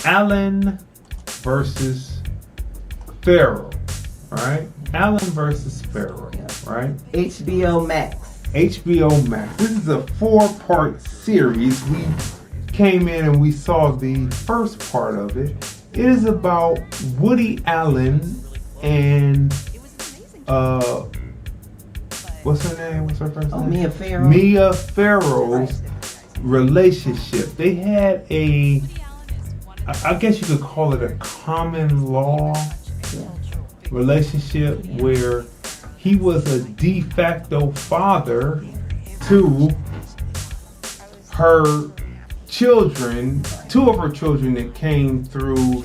Allen versus Farrow, right? Allen versus Farrow, right? HBO Max. HBO Max. This is a 4-part series. We came in and we saw the first part of it. It is about Woody Allen and what's her name? What's her first name? Mia Farrow. Mia Farrow's relationship. They had I guess you could call it a common law relationship where he was a de facto father to her children, 2 of her children that came through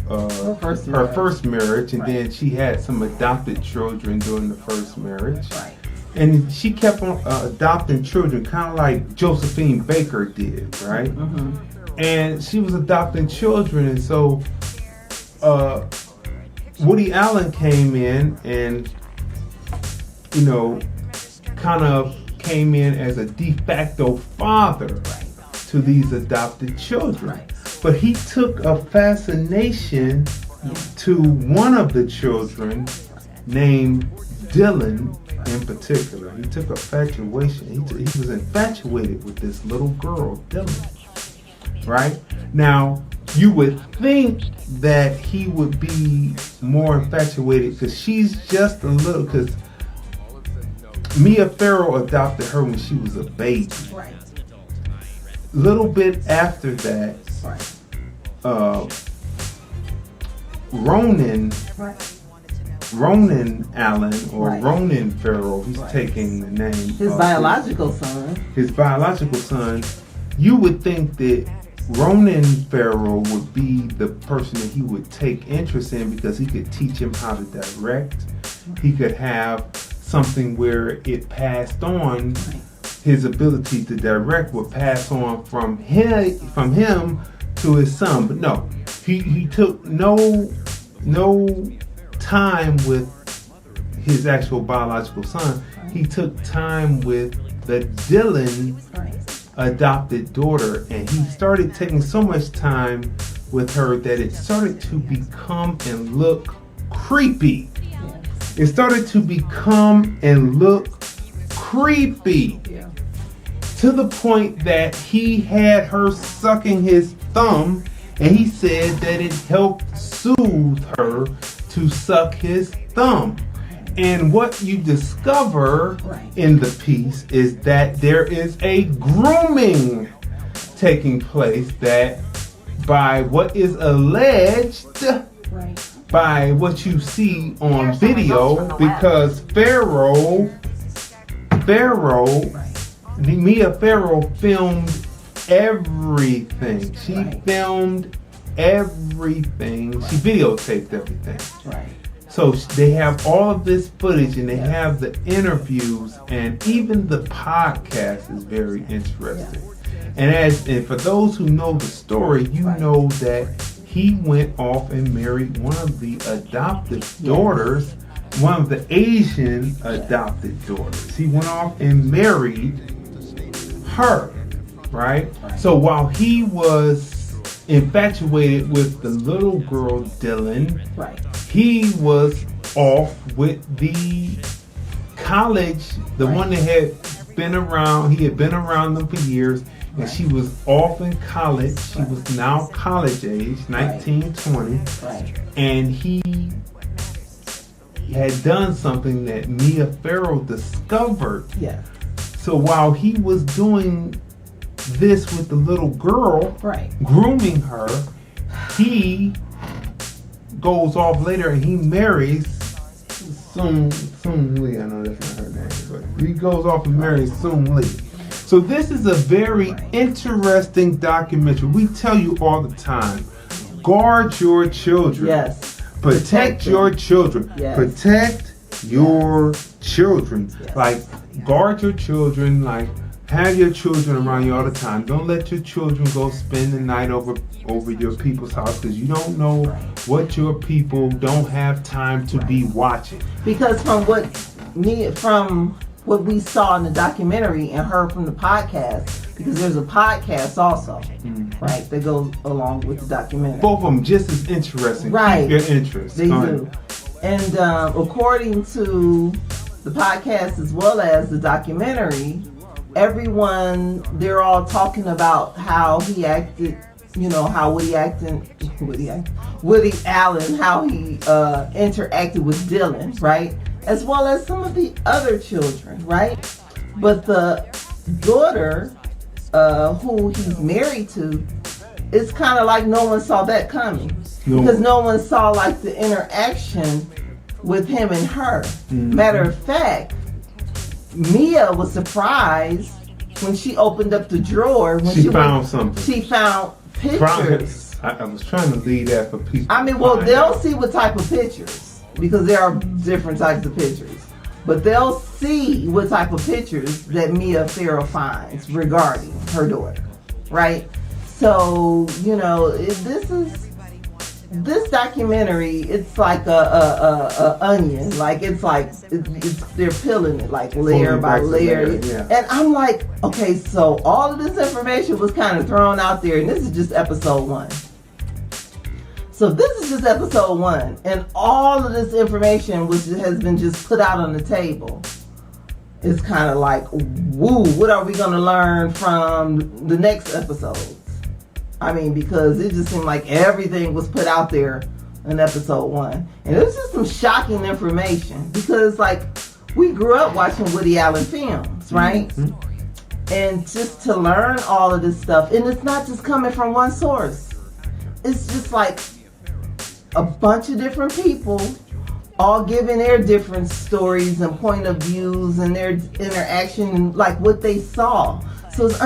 her first marriage, and then she had some adopted children during the first marriage. And she kept on adopting children, kind of like Josephine Baker did, right? And she was adopting children, and so Woody Allen came in and, you know, kind of came in as a de facto father to these adopted children. But he took a fascination to one of the children named Dylan in particular. He took infatuation. He was infatuated with this little girl, Dylan. Right? Now, you would think that he would be more infatuated because she's just a little, because Mia Farrow adopted her when she was a baby. Little bit after that, Ronan Allen, or Ronan Farrow, he's taking the name. His biological son. His biological son. You would think that Ronan Farrow would be the person that he would take interest in because he could teach him how to direct. He could have something where it passed on. His ability to direct would pass on from him to his son. But no, he took no time with his actual biological son. He took time with the Dylan adopted daughter, and he started taking so much time with her that it started to become and look creepy. It started to become and look creepy to the point that he had her sucking his thumb, and he said that it helped soothe her to suck his thumb. And what you discover in the piece is that there is a grooming taking place, that by what is alleged, by what you see on video, because Mia Farrow filmed everything. She filmed everything. She videotaped everything. So they have all of this footage, and they have the interviews, and even the podcast is very interesting. And for those who know the story, you know that he went off and married one of the adopted daughters, one of the Asian adopted daughters. He went off and married her, right? So while he was infatuated with the little girl Dylan, he was off with the college, the one that had been around. He had been around them for years, and she was off in college. She was now college age, 19, 20, and he had done something that Mia Farrow discovered. So while he was doing this with the little girl, grooming her, he goes off later and he marries Soon Lee. I know that's not her name, but he goes off and marries Soon Lee. So this is a very interesting documentary. We tell you all the time, guard your children. Protect your children. Protect your children. Like, guard your children. Like, have your children around you all the time. Don't let your children go spend the night over your people's house, because you don't know what your people don't have time to be watching. Because from what we saw in the documentary and heard from the podcast, because there's a podcast also, right, that goes along with the documentary. Both of them just as interesting. Right. Keep your interest. They do. And according to the podcast as well as the documentary, they're all talking about how he acted, how Woody Allen, how he interacted with Dylan, right? As well as some of the other children, right? But the daughter, who he's married to, it's kind of like no one saw that coming. Because no one saw like the interaction with him and her. Matter of fact, Mia was surprised when she opened up the drawer. When she found something. She found pictures. I was trying to leave that for people. I mean, well, they'll see what type of pictures, because there are different types of pictures. But they'll see what type of pictures that Mia Farrow finds regarding her daughter, right? So, this documentary, it's like a onion. Like it's they're peeling it like layer by layer. Yeah. And I'm like, okay, so all of this information was kind of thrown out there, and this is just episode 1. So this is just episode 1, and all of this information has been just put out on the table. It's kind of like, woo, what are we going to learn from the next episodes? I mean, because it just seemed like everything was put out there in episode 1. And it was just some shocking information, because like we grew up watching Woody Allen films, right? Mm-hmm. And just to learn all of this stuff, and it's not just coming from one source. It's just like a bunch of different people all giving their different stories and point of views and their interaction and like what they saw. So it's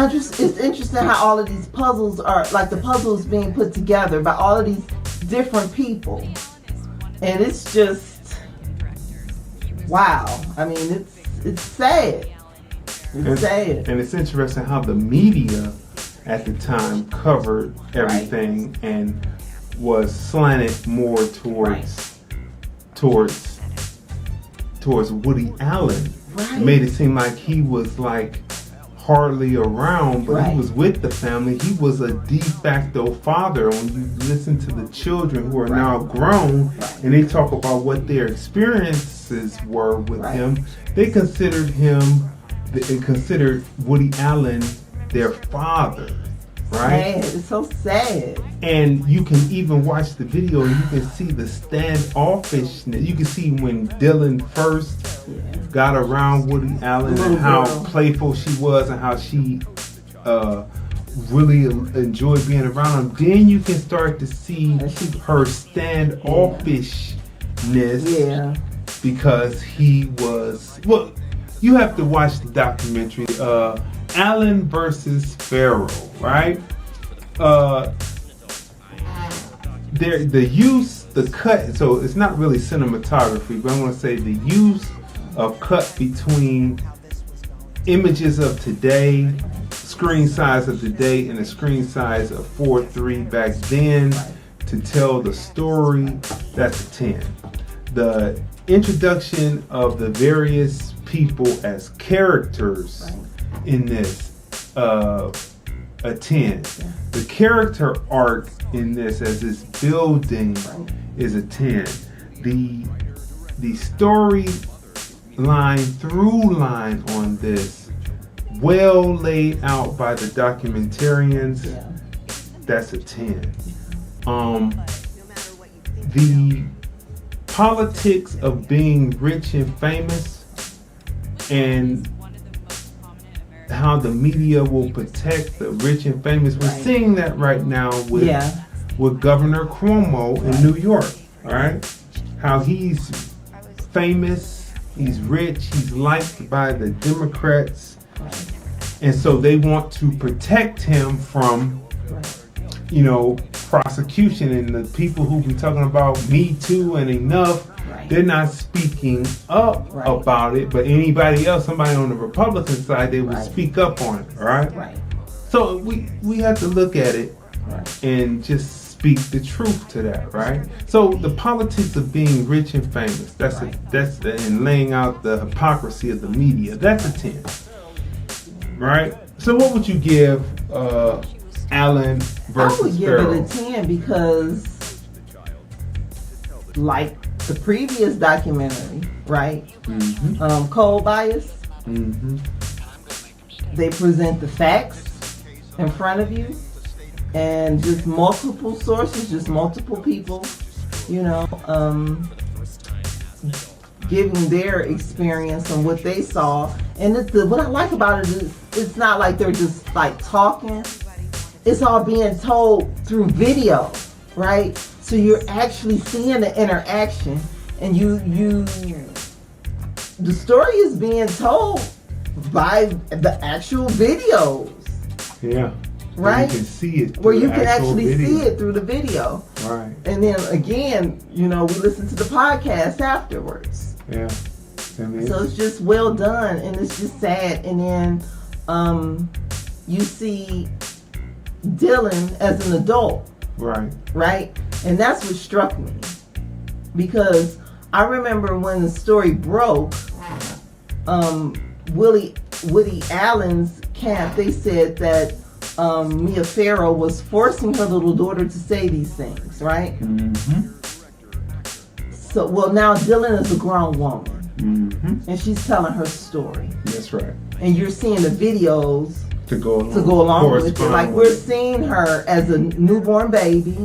interesting how all of these puzzles are, like the puzzles being put together by all of these different people. And it's just, wow. I mean, it's sad. It's sad. And it's interesting how the media at the time covered everything, and was slanted more towards Woody Allen. Right. It made it seem like he was like hardly around, but he was with the family. He was a de facto father. When you listen to the children who are now grown, and they talk about what their experiences were with him, they considered Woody Allen their father. Right? Sad. It's so sad. And you can even watch the video and you can see the standoffishness. You can see when Dylan first got around Woody Allen and how playful she was and how she really enjoyed being around him. Then you can start to see her standoffishness because he was... Well, you have to watch the documentary. Allen versus Farrow, right? The cut, so it's not really cinematography, but I'm going to say the use of cut between images of today, screen size of today, and the screen size of 4:3 back then to tell the story, that's a 10. The introduction of the various people as characters in this, a 10. The character arc in this as this building is a 10. The story through line on this, well laid out by the documentarians, that's a 10. The politics of being rich and famous, and how the media will protect the rich and famous. We're seeing that right now with Governor Cuomo in New York, right? How he's famous, he's rich, he's liked by the Democrats, and so they want to protect him from, prosecution. And the people who be talking about Me Too and Enough, they're not speaking up about it, but anybody else, somebody on the Republican side, they would speak up on it, right? So we have to look at it and just speak the truth to that, right? So the politics of being rich and famous, and laying out the hypocrisy of the media, that's a 10. Right? So what would you give Allen versus I would give Farrow? it a 10 because, like the previous documentary, right? Mm-hmm. Cold Bias. Mm-hmm. They present the facts in front of you, and just multiple sources, just multiple people, giving their experience and what they saw. And what I like about it is it's not like they're just like talking. It's all being told through video, right? So you're actually seeing the interaction, and the story is being told by the actual videos. Yeah. Right? You can see it. Where you can actually see it through the video. Right. And then again, we listen to the podcast afterwards. Yeah. So it's just well done, and it's just sad. And then you see Dylan as an adult. Right. Right? And that's what struck me. Because I remember when the story broke, Woody Allen's camp, they said that Mia Farrow was forcing her little daughter to say these things, right? Mm-hmm. So, now Dylan is a grown woman. Mm-hmm. And she's telling her story. That's right. And you're seeing the videos to go along with it. Like, we're seeing her as a newborn baby,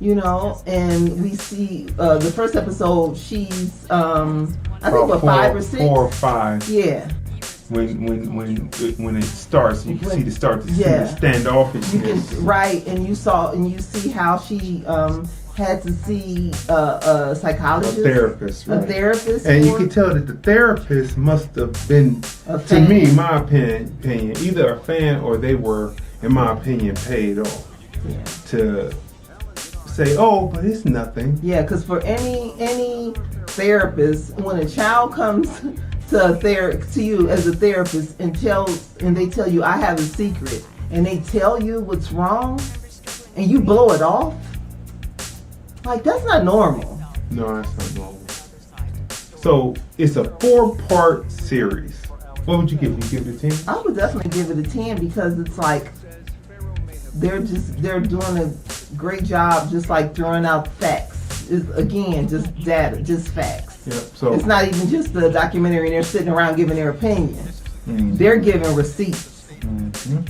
and we see the first episode, she's I think 5 or 6. 4 or 5. Yeah. When it starts, you can see the standoffishness. Right, and you see how she had to see a psychologist, a therapist, right. A therapist, and you can tell that the therapist must have been, to me, my opinion, either a fan or they were, in my opinion, paid off to say, "Oh, but it's nothing." Yeah, because for any therapist, when a child comes to you as a therapist and they tell you, "I have a secret," and they tell you what's wrong, and you blow it off, like, that's not normal. No, that's not normal. So it's a 4-part series. What would you give? You give it a 10? I would definitely give it a 10 because it's like they're doing a great job, just like throwing out facts. Again, just data, just facts. Yep. So it's not even just the documentary and they're sitting around giving their opinion. Mm-hmm. They're giving receipts. Mm-hmm.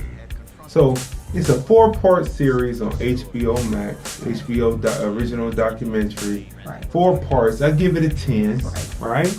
So it's a 4-part series on HBO Max, HBO original documentary. Right. 4 parts. I give it a 10. Right.